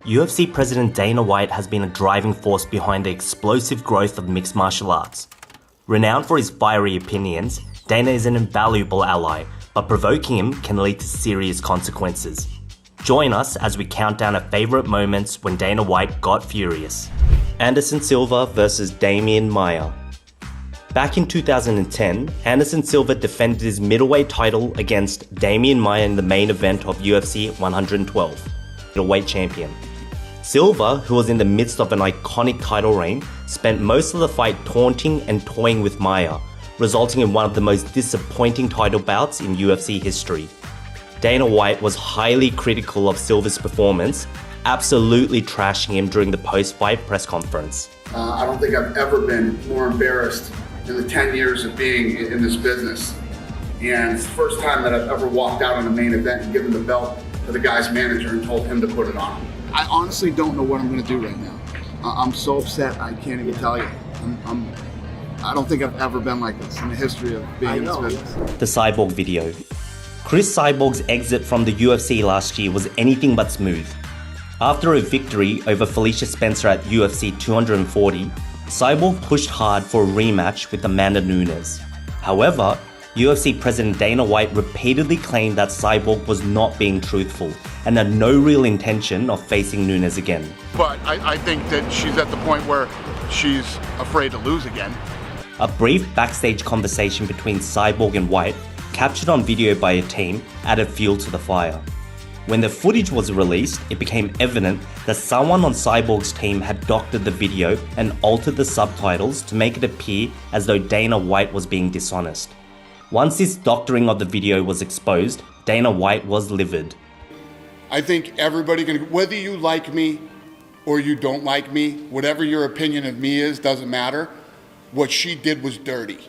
UFC President Dana White has been a driving force behind the explosive growth of mixed martial arts. Renowned for his fiery opinions, Dana is an invaluable ally, but provoking him can lead to serious consequences. Join us as we count down our favourite moments when Dana White got furious. Anderson Silva vs Demian Maia. Back in 2010, Anderson Silva defended his middleweight title against Demian Maia in the main event of UFC 112, middleweight champion. Silva, who was in the midst of an iconic title reign, spent most of the fight taunting and toying with Maia, resulting in one of the most disappointing title bouts in UFC history. Dana White was highly critical of Silva's performance, absolutely trashing him during the post-fight press conference. I don't think I've ever been more embarrassed in the 10 years of being in this business. And it's the first time that I've ever walked out on a main event and given the belt to the guy's manager and told him to put it on. I honestly don't know what I'm going to do right now. I'm so upset, I can't even tell you. I don't think I've ever been like this in the history of being in this business. The Cyborg video. Chris Cyborg's exit from the UFC last year was anything but smooth. After a victory over Felicia Spencer at UFC 240, Cyborg pushed hard for a rematch with Amanda Nunes. However, UFC President Dana White repeatedly claimed that Cyborg was not being truthful and had no real intention of facing Nunes again. But I think that she's at the point where she's afraid to lose again. A brief backstage conversation between Cyborg and White, captured on video by a team, added fuel to the fire. When the footage was released, it became evident that someone on Cyborg's team had doctored the video and altered the subtitles to make it appear as though Dana White was being dishonest. Once this doctoring of the video was exposed, Dana White was livid. I think everybody can, whether you like me or you don't like me, whatever your opinion of me is, doesn't matter. What she did was dirty.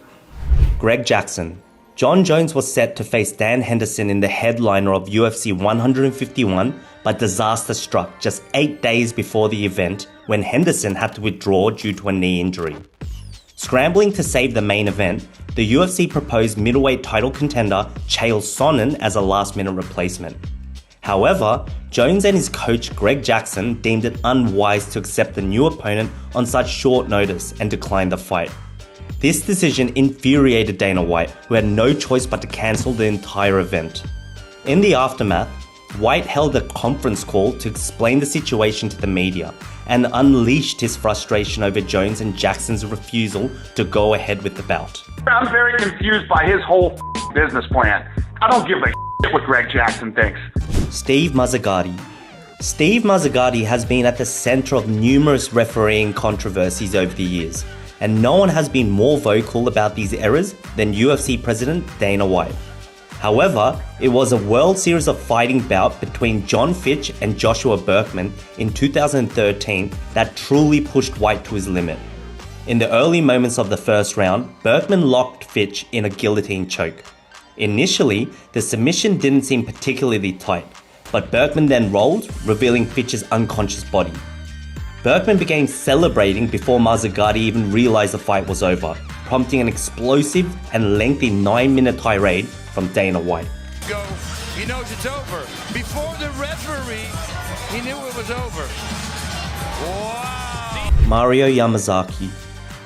Greg Jackson. John Jones was set to face Dan Henderson in the headliner of UFC 151, but disaster struck just 8 days before the event when Henderson had to withdraw due to a knee injury. Scrambling to save the main event, the UFC proposed middleweight title contender Chael Sonnen as a last-minute replacement. However, Jones and his coach Greg Jackson deemed it unwise to accept the new opponent on such short notice and declined the fight. This decision infuriated Dana White, who had no choice but to cancel the entire event. In the aftermath, White held a conference call to explain the situation to the media and unleashed his frustration over Jones and Jackson's refusal to go ahead with the bout. I'm very confused by his whole business plan. I don't give a shit what Greg Jackson thinks. Steve Mazzagatti. Steve Mazzagatti has been at the center of numerous refereeing controversies over the years, and no one has been more vocal about these errors than UFC President Dana White. However, it was a World Series of Fighting bout between John Fitch and Joshua Berkman in 2013 that truly pushed White to his limit. In the early moments of the first round, Berkman locked Fitch in a guillotine choke. Initially, the submission didn't seem particularly tight, but Berkman then rolled, revealing Fitch's unconscious body. Berkman began celebrating before Mazzagatti even realized the fight was over, prompting an explosive and lengthy 9-minute tirade from Dana White. Go. He knows it's over. Before the referee, he knew it was over. Wow. Mario Yamazaki.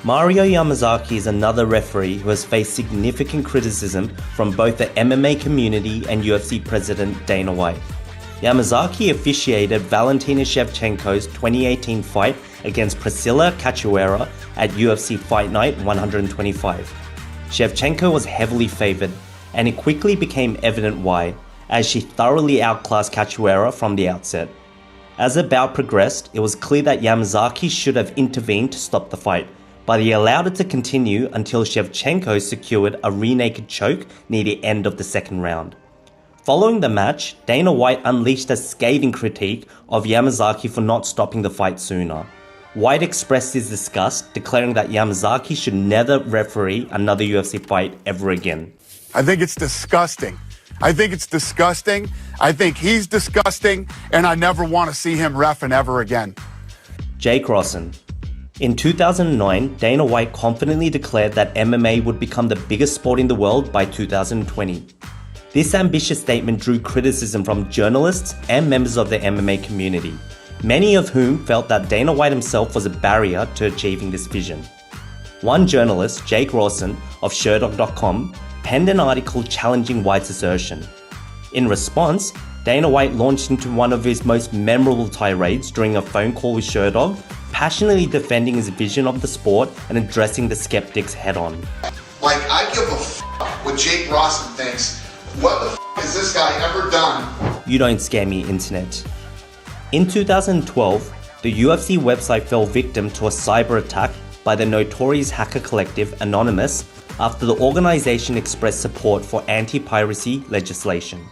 Mario Yamazaki is another referee who has faced significant criticism from both the MMA community and UFC President Dana White. Yamazaki officiated Valentina Shevchenko's 2018 fight against Priscilla Cachoeira at UFC Fight Night 125. Shevchenko was heavily favored, and it quickly became evident why, as she thoroughly outclassed Cachoeira from the outset. As the bout progressed, it was clear that Yamazaki should have intervened to stop the fight, but he allowed it to continue until Shevchenko secured a rear-naked choke near the end of the second round. Following the match, Dana White unleashed a scathing critique of Yamazaki for not stopping the fight sooner. White expressed his disgust, declaring that Yamazaki should never referee another UFC fight ever again. I think it's disgusting. I think it's disgusting. I think he's disgusting, and I never want to see him reffing ever again. Jake Rawson. In 2009, Dana White confidently declared that MMA would become the biggest sport in the world by 2020. This ambitious statement drew criticism from journalists and members of the MMA community. many of whom felt that Dana White himself was a barrier to achieving this vision. One journalist, Jake Rawson of Sherdog.com, penned an article challenging White's assertion. In response, Dana White launched into one of his most memorable tirades during a phone call with Sherdog, passionately defending his vision of the sport and addressing the skeptics head-on. Like, I give a f*** what Jake Rawson thinks. What the f*** has this guy ever done? You don't scare me, internet. In 2012, the UFC website fell victim to a cyber attack by the notorious hacker collective Anonymous after the organization expressed support for anti-piracy legislation.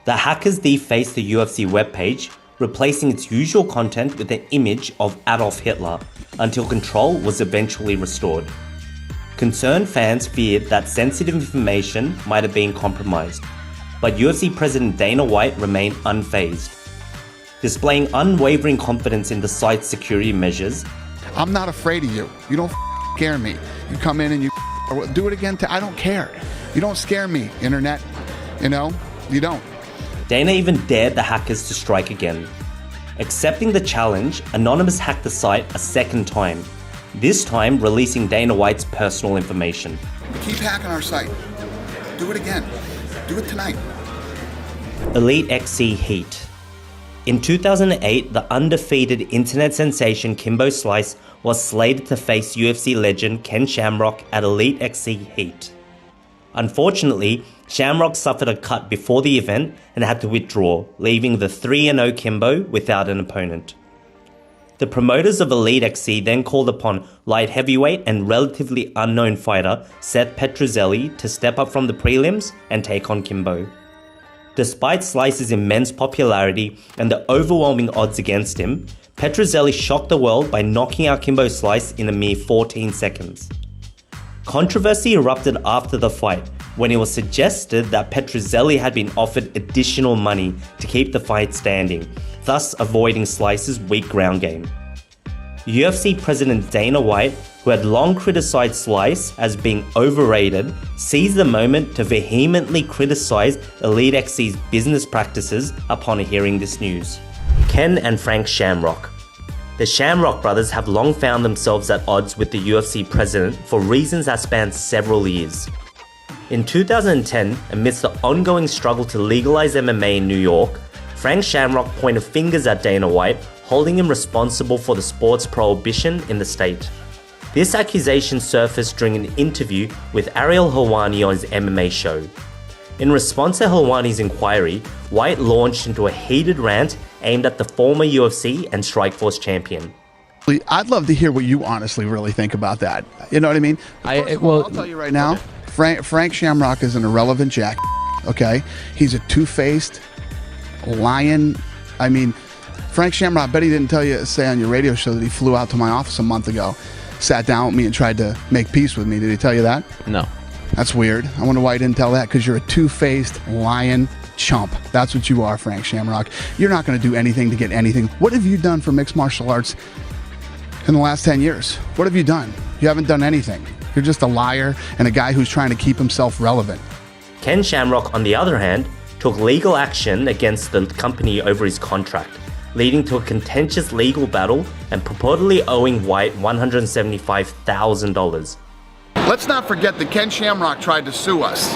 The hackers defaced the UFC webpage, replacing its usual content with an image of Adolf Hitler, until control was eventually restored. Concerned fans feared that sensitive information might have been compromised, but UFC President Dana White remained unfazed. Displaying unwavering confidence in the site's security measures, I'm not afraid of you. You don't scare me. You come in and you do it again. I don't care. You don't scare me, internet. You know, you don't. Dana even dared the hackers to strike again. Accepting the challenge, Anonymous hacked the site a second time, this time releasing Dana White's personal information. Keep hacking our site. Do it again. Do it tonight. Elite XC Heat. In 2008, the undefeated internet sensation Kimbo Slice was slated to face UFC legend Ken Shamrock at Elite XC Heat. Unfortunately, Shamrock suffered a cut before the event and had to withdraw, leaving the 3-0 Kimbo without an opponent. The promoters of Elite XC then called upon light heavyweight and relatively unknown fighter Seth Petruzzelli to step up from the prelims and take on Kimbo. Despite Slice's immense popularity and the overwhelming odds against him, Petruzzelli shocked the world by knocking out Kimbo Slice in a mere 14 seconds. Controversy erupted after the fight when it was suggested that Petruzzelli had been offered additional money to keep the fight standing, thus avoiding Slice's weak ground game. UFC President Dana White, who had long criticized Slice as being overrated, seized the moment to vehemently criticize Elite XC's business practices upon hearing this news. Ken and Frank Shamrock. The Shamrock brothers have long found themselves at odds with the UFC president for reasons that span several years. In 2010, amidst the ongoing struggle to legalize MMA in New York, Frank Shamrock pointed fingers at Dana White, holding him responsible for the sport's prohibition in the state. This accusation surfaced during an interview with Ariel Helwani on his MMA show. In response to Helwani's inquiry, White launched into a heated rant aimed at the former UFC and Strikeforce champion. I'd love to hear what you honestly really think about that. You know what I mean? I'll tell you right now, Frank Shamrock is an irrelevant jack. Okay? He's a two-faced lion. I mean, Frank Shamrock, I bet he didn't say on your radio show that he flew out to my office a month ago, sat down with me and tried to make peace with me. Did he tell you that? No. That's weird. I wonder why he didn't tell that, because you're a two-faced lion chump. That's what you are, Frank Shamrock. You're not going to do anything to get anything. What have you done for mixed martial arts in the last 10 years? What have you done? You haven't done anything. You're just a liar and a guy who's trying to keep himself relevant. Ken Shamrock, on the other hand, took legal action against the company over his contract, leading to a contentious legal battle and purportedly owing White $175,000. Let's not forget that Ken Shamrock tried to sue us.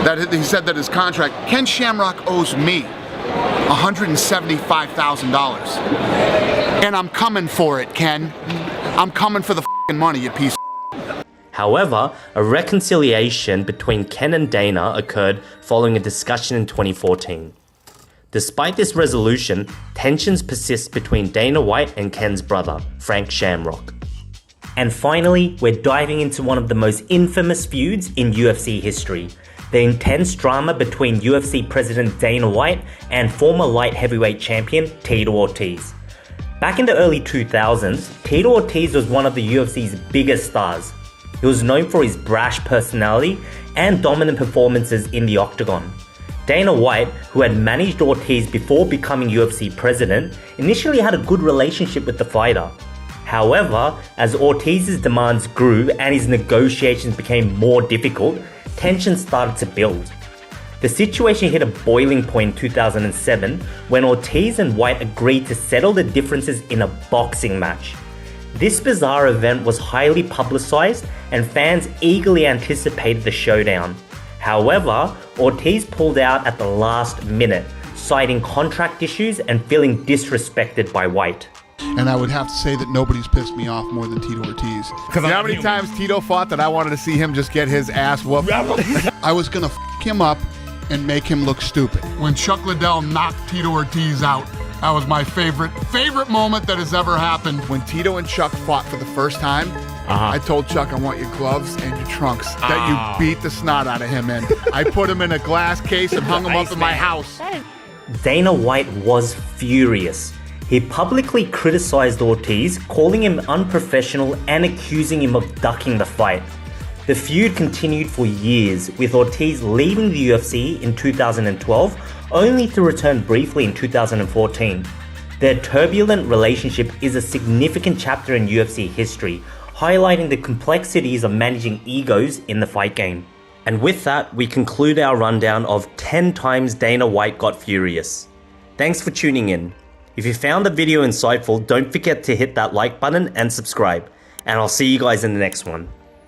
That he said that his contract, Ken Shamrock owes me $175,000. And I'm coming for it, Ken. I'm coming for the f***ing money, you piece of. However, a reconciliation between Ken and Dana occurred following a discussion in 2014. Despite this resolution, tensions persist between Dana White and Ken's brother, Frank Shamrock. And finally, we're diving into one of the most infamous feuds in UFC history, the intense drama between UFC President Dana White and former light heavyweight champion Tito Ortiz. Back in the early 2000s, Tito Ortiz was one of the UFC's biggest stars. He was known for his brash personality and dominant performances in the octagon. Dana White, who had managed Ortiz before becoming UFC president, initially had a good relationship with the fighter. However, as Ortiz's demands grew and his negotiations became more difficult, tensions started to build. The situation hit a boiling point in 2007 when Ortiz and White agreed to settle the differences in a boxing match. This bizarre event was highly publicized and fans eagerly anticipated the showdown. However, Ortiz pulled out at the last minute, citing contract issues and feeling disrespected by White. And I would have to say that nobody's pissed me off more than Tito Ortiz. You know how many times Tito fought that I wanted to see him just get his ass whooped? I was gonna f him up and make him look stupid. When Chuck Liddell knocked Tito Ortiz out, that was my favorite moment that has ever happened. When Tito and Chuck fought for the first time, I told Chuck, I want your gloves and your trunks that you beat the snot out of him in. I put him in a glass case and hung him up in my house. Dana White was furious. He publicly criticized Ortiz, calling him unprofessional and accusing him of ducking the fight. The feud continued for years, with Ortiz leaving the UFC in 2012, only to return briefly in 2014. Their turbulent relationship is a significant chapter in UFC history, highlighting the complexities of managing egos in the fight game. And with that, we conclude our rundown of 10 times Dana White got furious. Thanks for tuning in. If you found the video insightful, don't forget to hit that like button and subscribe. And I'll see you guys in the next one.